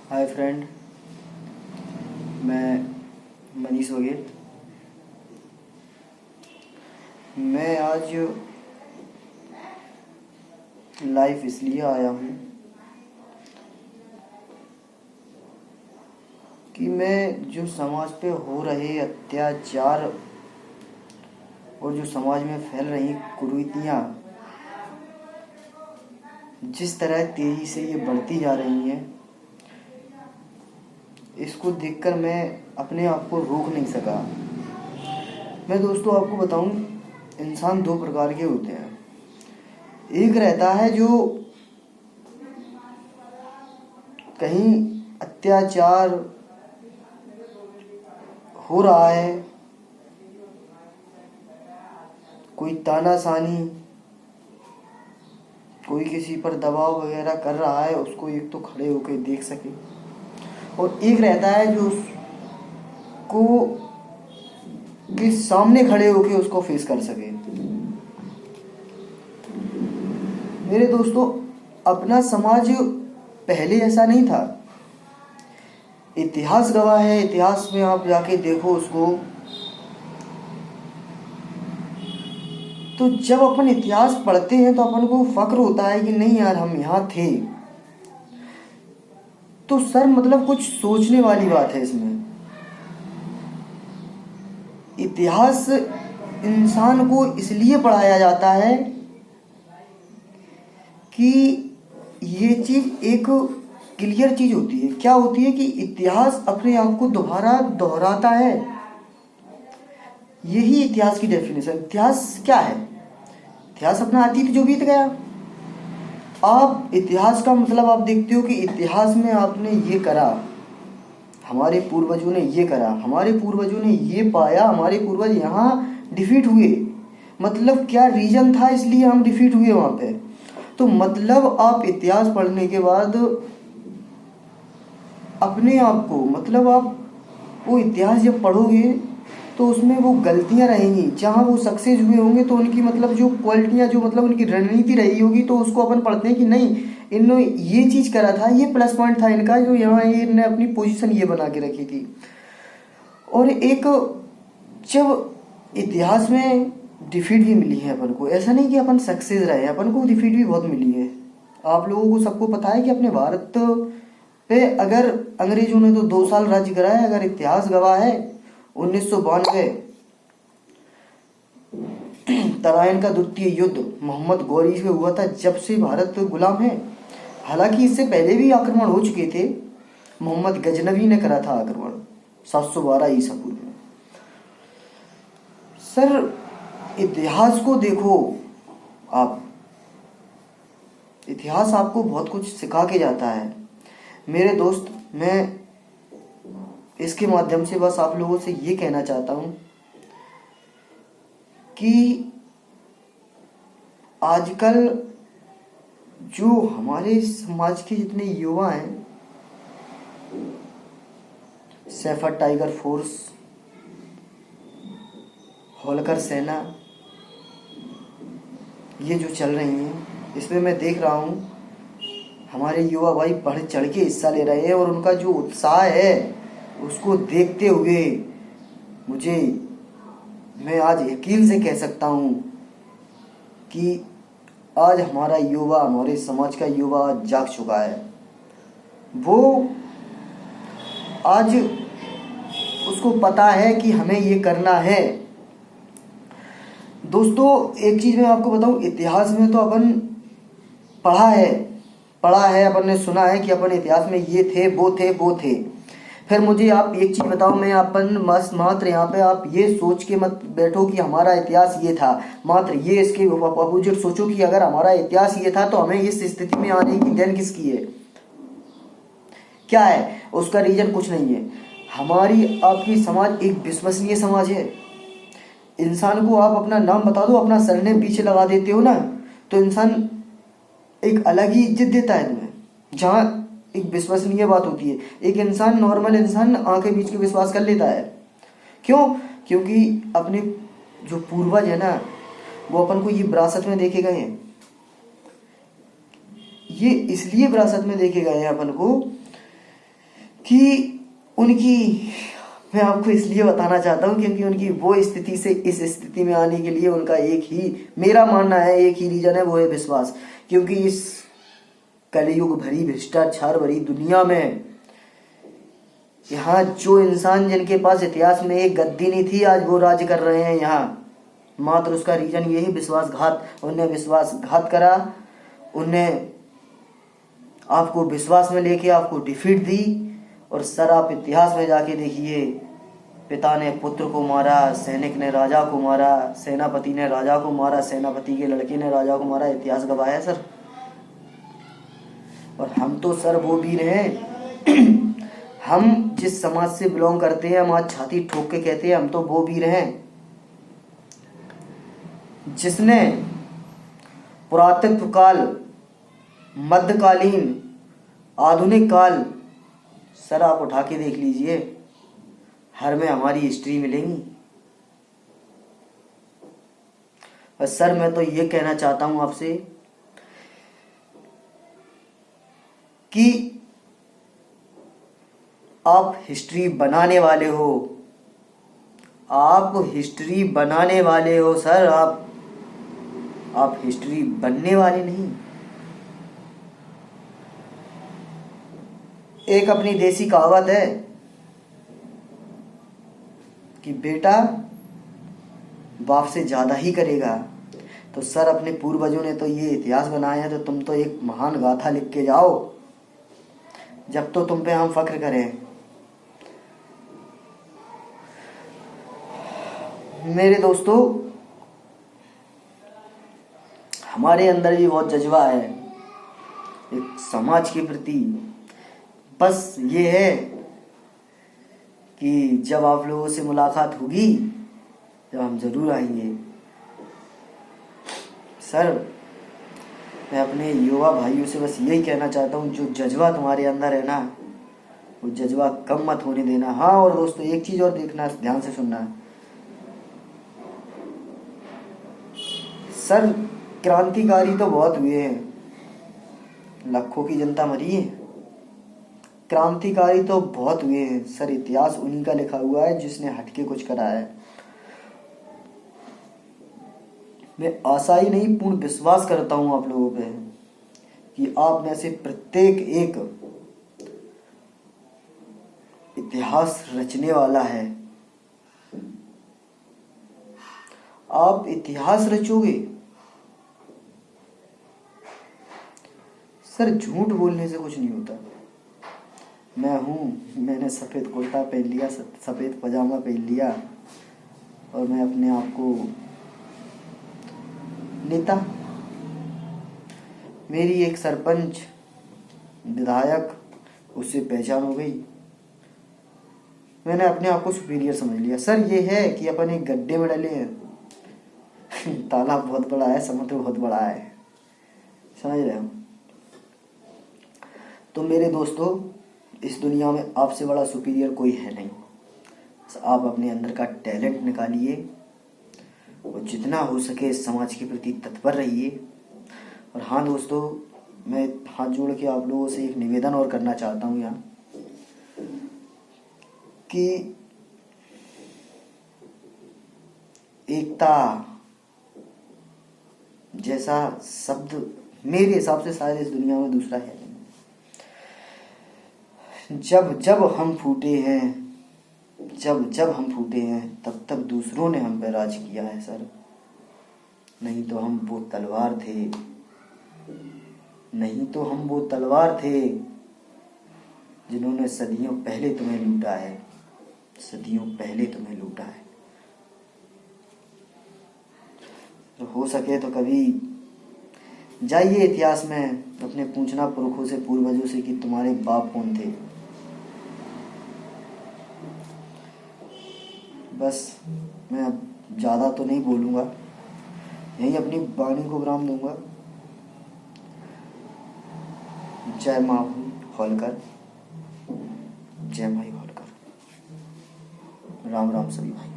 Hi friend, मैं मनीष वगैरह। मैं आज लाइव इसलिए आया हूँ कि मैं जो समाज पे हो रहे अत्याचार और जो समाज में फैल रही कुरीतियाँ जिस तरह तेज़ी से ये बढ़ती जा रही हैं, इसको देखकर मैं अपने आप को रोक नहीं सका। मैं दोस्तों आपको बताऊं, इंसान दो प्रकार के होते हैं। एक रहता है जो कहीं अत्याचार हो रहा है, कोई तानाशानी, कोई किसी पर दबाव वगैरह कर रहा है, उसको एक तो खड़े होकर देख सके, और एक रहता है जो उसको के सामने खड़े होकर उसको फेस कर सके। मेरे दोस्तों, अपना समाज पहले ऐसा नहीं था। इतिहास गवाह है, इतिहास में आप जाके देखो उसको, तो जब अपन इतिहास पढ़ते हैं तो अपन को फक्र होता है कि नहीं यार, हम यहाँ थे। तो सर मतलब कुछ सोचने वाली बात है इसमें। इतिहास इंसान को इसलिए पढ़ाया जाता है कि ये चीज एक क्लियर चीज होती है। क्या होती है कि इतिहास अपने आप को दोबारा दोहराता है। यही इतिहास की डेफिनेशन। इतिहास क्या है? इतिहास अपना अतीत जो बीत गया। आप इतिहास का मतलब आप देखते हो कि इतिहास में आपने ये करा, हमारे पूर्वजों ने ये करा, हमारे पूर्वजों ने ये पाया, हमारे पूर्वज यहाँ डिफीट हुए। मतलब क्या रीजन था इसलिए हम डिफीट हुए वहाँ पे। तो मतलब आप इतिहास पढ़ने के बाद अपने आप को, मतलब आप वो इतिहास जब पढ़ोगे तो उसमें वो गलतियां रहेंगी, जहाँ वो सक्सेस हुए होंगे तो उनकी मतलब जो क्वालिटियाँ, जो मतलब उनकी रणनीति रही होगी, तो उसको अपन पढ़ते हैं कि नहीं, इन्होंने ये चीज़ करा था, ये प्लस पॉइंट था इनका, जो यहाँ ये इन्होंने अपनी पोजीशन ये बना के रखी थी। और एक जब इतिहास में डिफीट भी मिली है अपन को, ऐसा नहीं कि अपन सक्सेस रहे, अपन को डिफीट भी बहुत मिली है। आप लोगों को सबको पता है कि अपने भारत पे अगर अंग्रेजों ने तो 2 साल राज्य करा है। अगर इतिहास गवाह है 1992 तराइन का द्वितीय युद्ध मोहम्मद गौरी से हुआ था, जब से भारत गुलाम है। हालांकि इससे पहले भी आक्रमण हो चुके थे। मोहम्मद गजनवी ने करा था आक्रमण 712 ईसा पूर्व में। सर इतिहास को देखो आप, इतिहास आपको बहुत कुछ सिखा के जाता है। मेरे दोस्त, मैं इसके माध्यम से बस आप लोगों से ये कहना चाहता हूं कि आजकल जो हमारे समाज के जितने युवा हैं, सैफर टाइगर फोर्स, होलकर सेना, ये जो चल रही हैं, इसमें मैं देख रहा हूँ हमारे युवा भाई बढ़ चढ़ के हिस्सा ले रहे हैं। और उनका जो उत्साह है उसको देखते हुए मैं आज यकीन से कह सकता हूँ कि आज हमारा युवा, हमारे समाज का युवा आज जाग चुका है। वो आज उसको पता है कि हमें ये करना है। दोस्तों एक चीज़ मैं आपको बताऊं, इतिहास में तो अपन पढ़ा है, अपन ने सुना है कि अपन इतिहास में ये थे, वो थे। फिर मुझे आप एक चीज़ बताओ, मैं अपन मात्र यहाँ पे आप ये सोच के मत बैठो कि हमारा इतिहास ये था, मात्र ये इसके अपोजिट सोचो कि अगर हमारा इतिहास ये था तो हमें इस स्थिति में आने की देन किसकी है, क्या है उसका रीजन? कुछ नहीं है। हमारी आपकी समाज एक विश्वसनीय समाज है। इंसान को आप अपना नाम बता दो, अपना सरनेम पीछे लगा देते हो ना, तो इंसान एक अलग ही इज्जत देता है तुम्हें, जहाँ एक विश्वसनीय बात होती है। एक इंसान, नॉर्मल इंसान आंखें बीच के विश्वास कर लेता है। क्यों? क्योंकि अपने जो पूर्वज है ना, वो अपन को ये विरासत में देखे गए हैं। ये इसलिए विरासत में देखे गए हैं अपन को कि उनकी, मैं आपको इसलिए बताना चाहता हूँ क्योंकि उनकी वो स्थिति से इस स्थिति में आने के लिए उनका एक ही, मेरा मानना है एक ही रीजन है, वो है विश्वास। क्योंकि इस कलयुग भरी भ्रष्टाचार भरी दुनिया में यहाँ जो इंसान जिनके पास इतिहास में एक गद्दी नहीं थी, आज वो राज कर रहे हैं यहाँ। मात्र उसका रीजन यही विश्वासघात। उनने विश्वासघात करा, उनने आपको विश्वास में लेके आपको डिफीट दी। और सर आप इतिहास में जाके देखिए, पिता ने पुत्र को मारा, सैनिक ने राजा को मारा, सेनापति ने राजा को मारा, सेनापति के लड़के ने राजा को मारा, इतिहास गवाह है सर। और हम तो सर वो वीर हैं हम जिस समाज से बिलोंग करते हैं, हम आज छाती ठोक के कहते हैं हम तो वो वीर हैं जिसने पुरातत्व काल, मध्यकालीन, आधुनिक काल, सर आप उठा के देख लीजिए, हर में हमारी हिस्ट्री मिलेंगी। और सर मैं तो ये कहना चाहता हूं आपसे कि आप हिस्ट्री बनाने वाले हो, आप हिस्ट्री बनाने वाले हो सर, आप हिस्ट्री बनने वाले नहीं। एक अपनी देसी कहावत है कि बेटा बाप से ज्यादा ही करेगा। तो सर अपने पूर्वजों ने तो ये इतिहास बनाया है, तो तुम तो एक महान गाथा लिख के जाओ जब तो तुम पे हम फख्र करें। मेरे दोस्तों, हमारे अंदर भी बहुत जज्बा है एक समाज के प्रति। बस ये है कि जब आप लोगों से मुलाकात होगी, जब हम जरूर आएंगे। सर मैं अपने युवा भाइयों से बस यही कहना चाहता हूँ, जो जज्बा तुम्हारे अंदर है ना, वो जज्बा कम मत होने देना। हाँ और दोस्तों एक चीज और देखना, ध्यान से सुनना। सर क्रांतिकारी तो बहुत हुए हैं, लाखों की जनता मरी है, क्रांतिकारी तो बहुत हुए हैं सर। इतिहास उन्हीं का लिखा हुआ है जिसने हटके कुछ करा है। मैं आशा ही नहीं पूर्ण विश्वास करता हूं आप लोगों पे कि आप में से प्रत्येक एक इतिहास रचने वाला है। आप इतिहास रचोगे सर। झूठ बोलने से कुछ नहीं होता। मैं हूँ, मैंने सफ़ेद कुर्ता पहन लिया, सफ़ेद पजामा पहन लिया और मैं अपने आप को नेता, मेरी एक सरपंच, विधायक, उससे पहचान हो गई, मैंने अपने आप को सुपीरियर समझ लिया। सर ये है कि अपन एक गड्ढे में डले हैं तालाब बहुत बड़ा है, समुद्र बहुत बड़ा है, समझ रहे हो। तो मेरे दोस्तों, इस दुनिया में आपसे बड़ा सुपीरियर कोई है नहीं। आप अपने अंदर का टैलेंट निकालिए और जितना हो सके समाज के प्रति तत्पर रहिए। और हाँ दोस्तों, मैं हाथ जोड़ के आप लोगों से एक निवेदन और करना चाहता हूँ यहाँ कि एकता जैसा शब्द मेरे हिसाब से शायद इस दुनिया में दूसरा है नहीं। जब जब हम फूटे हैं, जब हम फूटे हैं, तब तक दूसरों ने हम पे राज किया है सर। नहीं तो हम वो तलवार थे, नहीं तो हम वो तलवार थे जिन्होंने सदियों पहले तुम्हें लूटा है, सदियों पहले तुम्हें लूटा है। तो हो सके तो कभी जाइए इतिहास में, अपने पूछना पुरखों से, पूर्वजों से कि तुम्हारे बाप कौन थे। बस मैं अब ज़्यादा तो नहीं बोलूँगा, यहीं अपनी वाणी को विराम दूंगा। जय माँ होलकर, जय माई होलकर। राम राम सभी भाई।